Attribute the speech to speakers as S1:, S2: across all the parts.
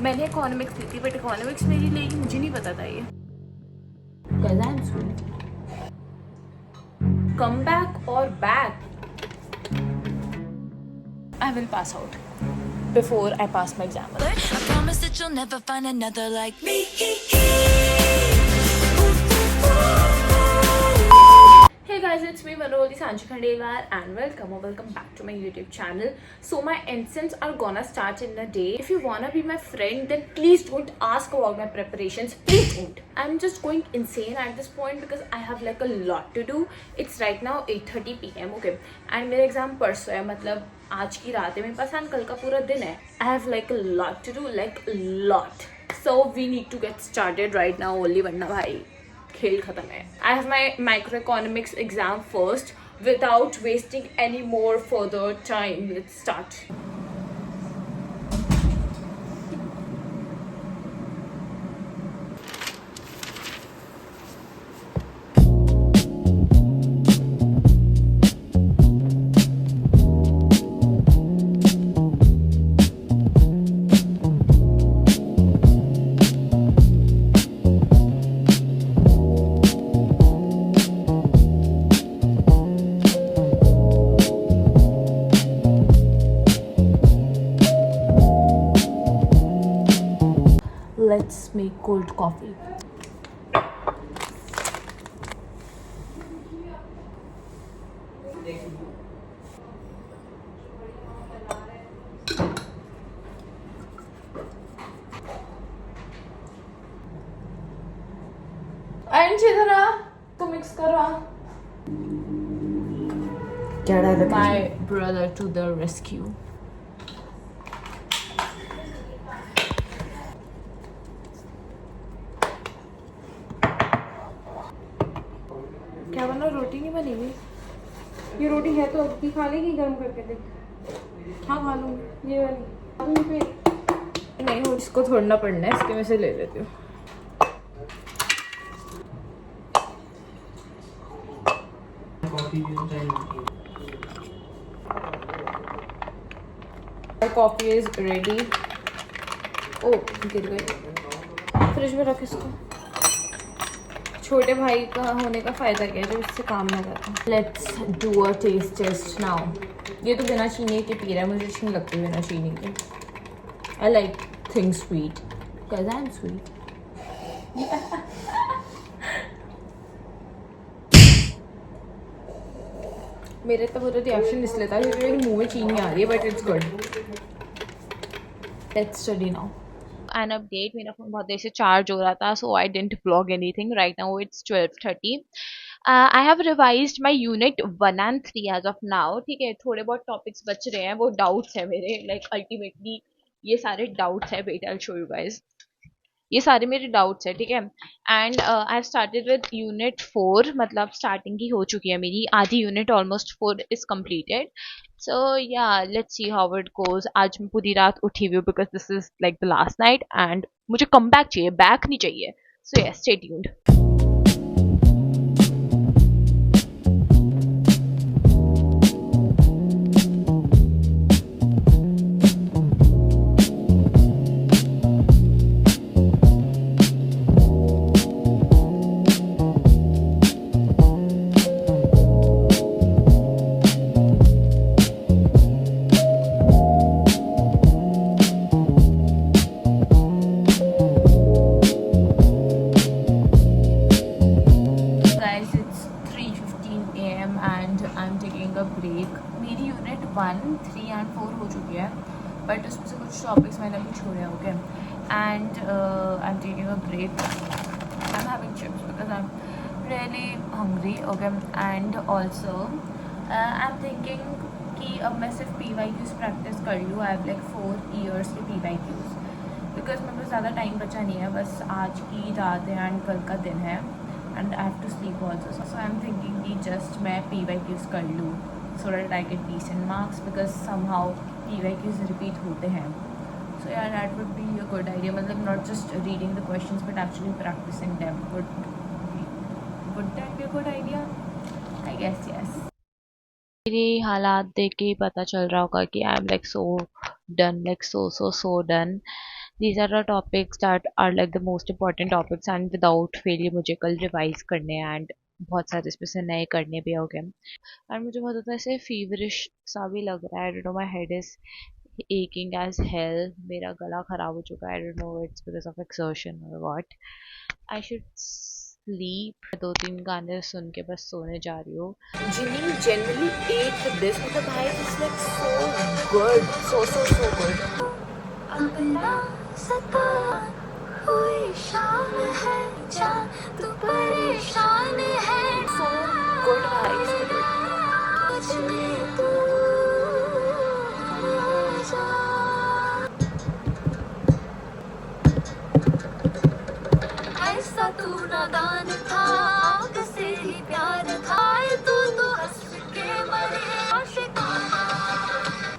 S1: मैंने इकोनॉमिक्स ली थी but economics मेरी लेगी मुझे नहीं पता था ये। कम बैक और back I will pass out before I pass my exam. I promise that you'll never find another like me. Hey guys, it's me Manoli Sanchi Khandelwal and welcome back to my YouTube channel. So my instants are gonna start in a day. If you wanna be my friend, then please don't ask about my preparations. Please don't. I'm just going insane at this point because I have like a lot to do. It's right now 8:30 PM, okay? And मेरा exam परसों है, मतलब आज की रात है मेरे पास and कल का पूरा दिन है. I have like a lot to do, like a lot. So we need to get started right now only, वरना भाई खेल खत्म है. I have my microeconomics exam first. Without wasting any more further time, let's start. Let's make cold coffee. And Chidara, to mix kara. My brother to the rescue. क्या बना? रोटी नहीं बनी हुई? ये रोटी है तो अभी खा लेगी, गर्म करके देख. हाँ खा लूँगी. ये वाली नहीं हो, इसको थोड़ना पड़ना है, इसके में से ले लेती हूँ. Coffee is ready. ओ गिर गई. फ्रिज में रख इसको. छोटे भाई का होने का फ़ायदा क्या है जब इससे काम ना करता. Let's do a test test now. ये तो बिना चीनी के पी रहा है, मुझे अच्छी नहीं लगती बिना चीनी के. I like things sweet because I M sweet. मेरे तो पूरा रिएक्शन इसलिए था क्योंकि मेरे मुँह में चीनी आ रही है, but it's good. Let's study now. An update, मेरा फोन बहुत देर से चार्ज हो रहा था, so I didn't vlog anything. Right now it's 12:30. I have revised my unit 1 and 3 as of now. ठीक है, थोड़े बहुत टॉपिक्स बच रहे हैं, वो डाउट्स है मेरे. Like ultimately ये सारे डाउट्स है बेटा. I'll show you guys. ये सारे मेरे डाउट्स है, ठीक है. And I started with unit 4, मतलब स्टार्टिंग ही हो चुकी है मेरी. आधी यूनिट ऑलमोस्ट 4 इज कम्प्लीटेड. सो या let's see how it goes. आज मैं पूरी रात उठी हुई हूँ because this is like the last night and मुझे कम बैक चाहिए, बैक नहीं चाहिए. So yes, stay tuned. मेरी यूनिट 1, 3 एंड 4 हो चुकी है, बट उसमें से कुछ टॉपिक्स मैंने अभी छोड़े हैं, okay. And I am taking a break. I am having chips because I am really hungry, okay. And also I am thinking कि अब मैं सिर्फ PYQs प्रैक्टिस कर लूँ. आई हैव लाइक 4 years के PYQs बिकॉज मेरे पास ज़्यादा टाइम बचा नहीं है. बस आज की रात है एंड कल का दिन है and I have to sleep also. So I am thinking कि जस्ट मैं PYQs कर लूँ so that I get decent marks because somehow PYQs repeat होते हैं. So yeah, that would be a good idea. मतलब not just reading the questions but actually practicing them. Would that be a good idea? I guess yes. मेरे हालात देख के ही पता चल रहा होगा कि आई am like so done, like so done. these are the topics that are like the most important topics and without failure मुझे कल रिवाइज करने हैं and बहुत सारे इसमें से नए करने भी हो गए and मुझे बहुत ज़्यादा ऐसे फीवरिश सा भी लग रहा है. I don't know, my head is aching as hell. मेरा गला खराब हो चुका है. I don't know it's because of exertion or what. I should sleep. 2-3 गाने सुन के बस सोने जा रही हूँ. Jimmy genuinely ate this मतलब भाई it's like so good, so good. अपना सता हुई शाम है जान तू परेशान है so good भाई so good. तू आजा ऐसा तू नादान था आग से ही प्यार था तू हंस के मरे आशिकाना.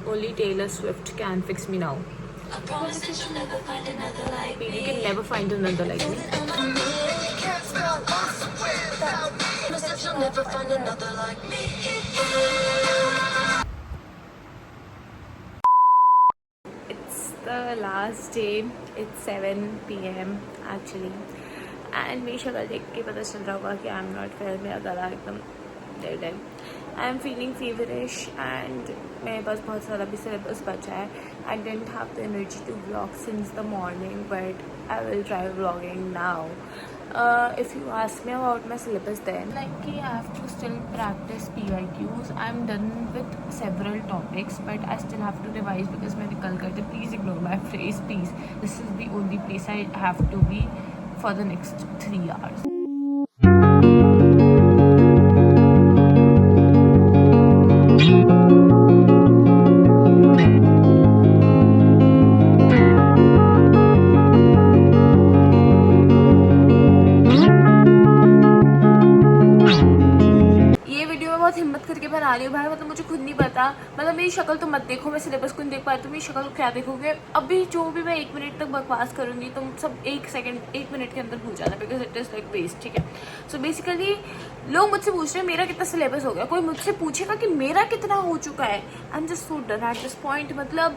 S1: Only Taylor Swift can fix me now. I promise that you'll never find another like me. You can never find another like me. You'll never find another like me. It's the last day. It's 7 p.m. actually. And मेरी शक्ल देख के पता चल रहा होगा कि I am not well. मेरा गला एकदम dead है. I am feeling feverish and मेरे पास बहुत सारा भी syllabus बचा है. I didn't have the energy to vlog since the morning, but I will try vlogging now. If you ask me about my syllabus then, like I have to still practice PYQs. I'm done with several topics, but I still have to revise because मैंने कल कर दिया. Please ignore my phrase, please. This is the only place I have to be for the next 3 hours. बना रही हूँ भाई, मतलब मुझे खुद नहीं पता. मतलब मेरी शक्ल तो मत देखो, मैं सिलेबस को नहीं देख पाती. मेरी शक्ल को क्या देखोगे. अभी जो भी मैं 1 मिनट तक बकवास करूँगी तुम सब 1 मिनट के अंदर भूल जाना because it is like waste. ठीक है. सो बेसिकली लोग मुझसे पूछ रहे हैं मेरा कितना सिलेबस हो गया. कोई मुझसे पूछेगा कि मेरा कितना हो चुका है. I am just so done at this point. मतलब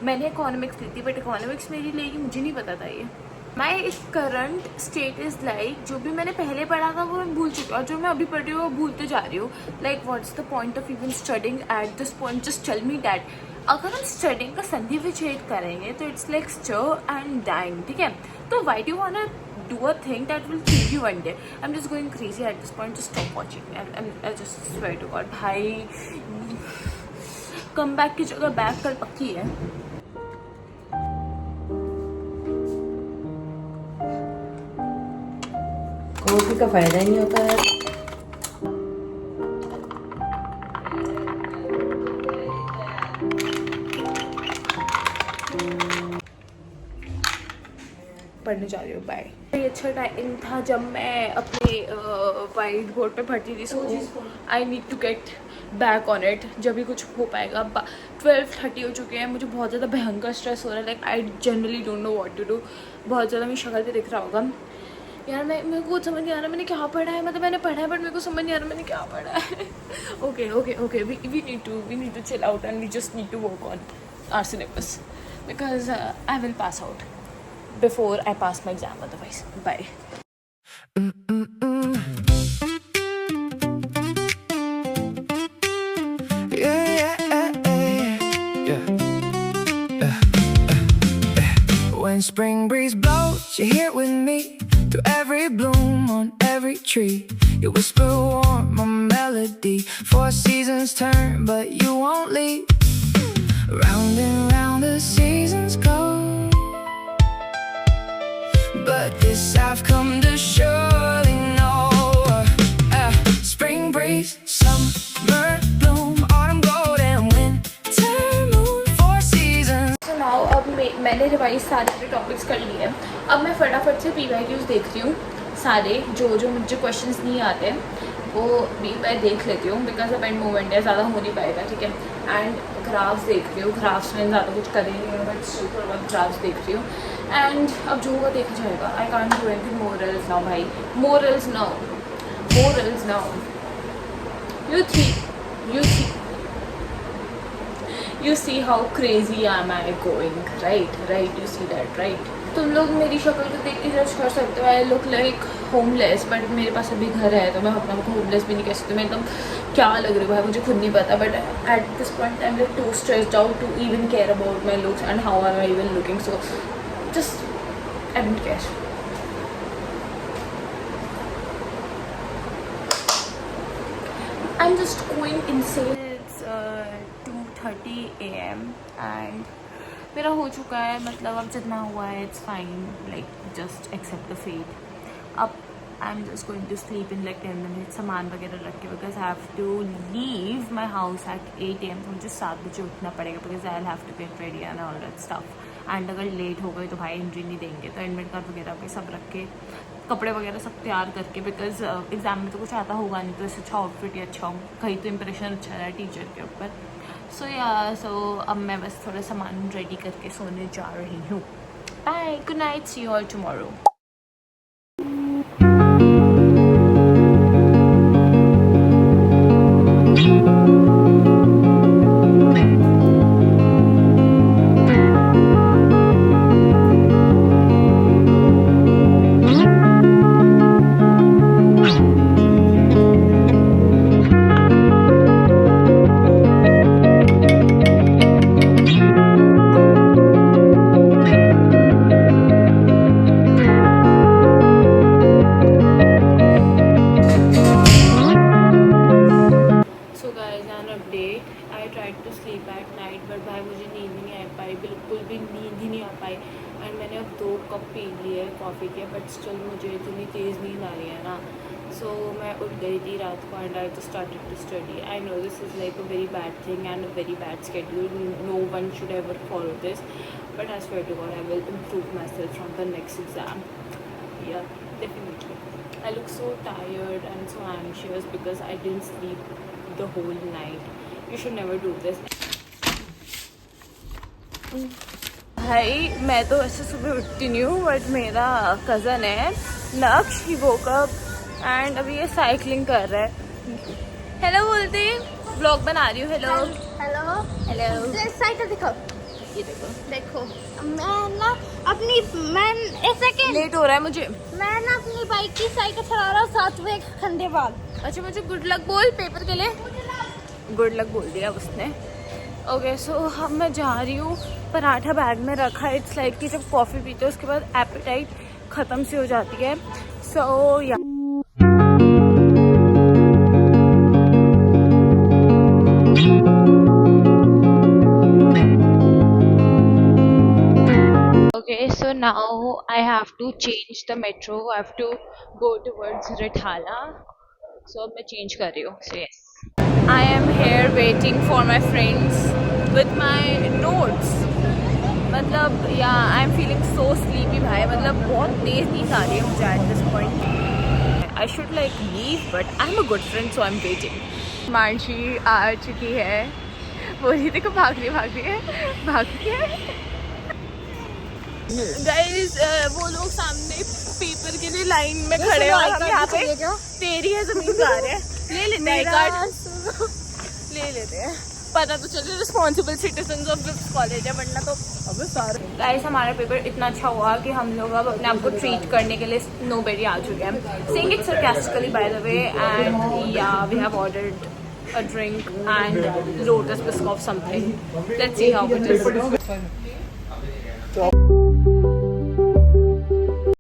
S1: मैंने इकोनॉमिक्स ली थी बट इकोनॉमिक्स मेरी लेगी मुझे नहीं पता था. ये my current state is like जो भी मैंने पहले पढ़ा था वो मैं भूल चुकी हूँ और जो मैं अभी पढ़ रही हूँ वो भूलते जा रही हूँ. Like what's the point of even studying at this point. Just tell me that. अगर हम स्टडिंग का संधि विच्छेद करेंगे तो it's like stir and dying. ठीक है. तो why do want do a thing that will kill you one day. I'm just going crazy at this point. Just stop watching. I just swear to God. भाई come back की जगह back कल पक्की है.
S2: Coffee का फायदा ही नहीं होता है.
S1: पढ़ने जा रही हूँ. बाय. ये अच्छा टाइम था जब मैं अपने वाइट बोर्ड पे पढ़ती थी. So I need to get back on it. जब भी कुछ हो पाएगा. 12:30 हो चुके हैं. मुझे बहुत ज़्यादा भयंकर स्ट्रेस हो रहा है. Like I generally don't know what to do. बहुत ज़्यादा मेरी शक्ल पे दिख रहा होगा यार. मेरे को समझ नहीं आ रहा मैंने क्या पढ़ा है. मतलब मैंने पढ़ा है बट मेरे को समझ नहीं आ रहा मैंने क्या पढ़ा है. Okay we need to chill out and we just need to work on our syllabus because I will pass out before I pass my exam otherwise. Bye.
S3: When spring breeze blows, you're here with me. Through every bloom on every tree, you whisper warm a melody. 4 seasons turn, but you won't leave. Round and round the seasons go, but this I've come to surely know. Spring breeze, summer bloom, autumn gold and winter moon. 4 seasons.
S1: So now अब मैंने revise सारे topics कर लिए. अब मैं फटाफट से PYQs देख रही हूँ. सारे जो मुझे क्वेश्चंस नहीं आते वो भी मैं देख लेती हूँ बिकॉज अब एंड मोमेंट है ज़्यादा हो नहीं पाएगा. ठीक है. एंड ग्राफ्स देख रही हूँ. ग्राफ्स में ज़्यादा कुछ कर ही नहीं हूँ बट थोड़ा बहुत ग्राफ्स देख रही हूँ. एंड अब जो होगा देखा जाएगा. I can't do anything morals now भाई. Morals now. You You see how crazy am I going, right? You see that, right? तुम लोग मेरी शक्ल को देख के जज कर सकते हो. I look like homeless, but मेरे पास अभी घर है तो मैं अपने आप को होमलेस भी नहीं कह सकती. मैं एकदम क्या लग रही हूँ मुझे खुद नहीं पता. But at this point I am like too stressed out to even care about my looks and how are I even looking. So just I don't care. I'm just going insane. It's 2:30 AM and मेरा हो चुका है, मतलब अब जितना हुआ है it's fine, like just accept the fate. अब I'm just going to sleep in like 10 minutes, सामान वगैरह रख के, because I have to leave my house at 8 AM. तो मुझे 7 बजे उठना पड़ेगा because I'll have to get ready and all that stuff. And अगर लेट हो गई तो भाई एंट्री नहीं देंगे. तो एडमिट कार्ड वगैरह भी सब रख के, कपड़े वगैरह सब तैयार करके, बिकॉज एग्ज़ाम में तो कुछ आता होगा नहीं, तो इससे अच्छा आउटफिट ही अच्छा हो, कहीं तो इंप्रेशन अच्छा रहा टीचर के ऊपर. सो अब मैं बस थोड़ा सामान रेडी करके सोने जा रही हूँ. Bye, good night, see you all tomorrow. Coffee के, बट स्टिल मुझे इतनी तेज़ नींद आ रही है ना. सो मैं उठ गई थी रात को and I just started to study. I know this is like a very bad thing and a very bad schedule. No one should ever follow this, but I swear to God I will improve myself from the next exam. Yeah definitely. I look so tired and so anxious because I didn't sleep the whole night. You should never do this. भाई मैं तो ऐसे सुबह उठती नहीं हूँ, but मेरा cousin है नक्श, ही वोक अप एंड अभी ये साइकिलिंग कर रहा है. हेलो बोलते, ब्लॉग बना रही हूँ. Hello
S4: hello
S1: hello.
S4: साइकिल दिखाओ.
S1: ये देखो
S4: देखो मैं ना अपनी एक सेकेंड
S1: लेट हो रहा है मुझे.
S4: मैं ना अपनी बाइक की साइकिल चला रहा हूँ 7वें खंडे बाद.
S1: अच्छा मुझे गुड लक बोल पेपर के लिए. गुड लक बोल दिया उसने. ओके सो अब मैं जा रही हूँ. पराठा बैग में रखा है. इट्स लाइक कि जब कॉफ़ी पीते हो उसके बाद एपेटाइट ख़त्म सी हो जाती है. सो या okay, so now I have to change the metro. I have to go towards Rithala. So अब मैं change कर रही हूँ. So yes, I am here waiting for my friends with my notes. मतलब yeah, I am feeling so sleepy भाई. मतलब बहुत तेज़ नींद आ रही है मुझे at this point. I should like leave, but I'm a good friend, so I'm waiting. Mansi आ चुकी है. वो ही देखो भाग रही है. गाइस वो लोग सामने पेपर के लिए लाइन में खड़े हैं और हम यहाँ पे तेरी है जमीन जा रहे हैं. ले लेते हैं कार्ड, ले लेते हैं. पता तो चले responsible citizen of this college है, वरना तो अबे सारे. गाइस हमारा पेपर इतना अच्छा हुआ कि हम लोग अब अपने आप को ट्रीट करने के लिए स्नोबेरी आ चुके हैं. Saying it sarcastically by the way, and yeah, we have ordered a drink and lotus biscuit of something. Let's see how it is.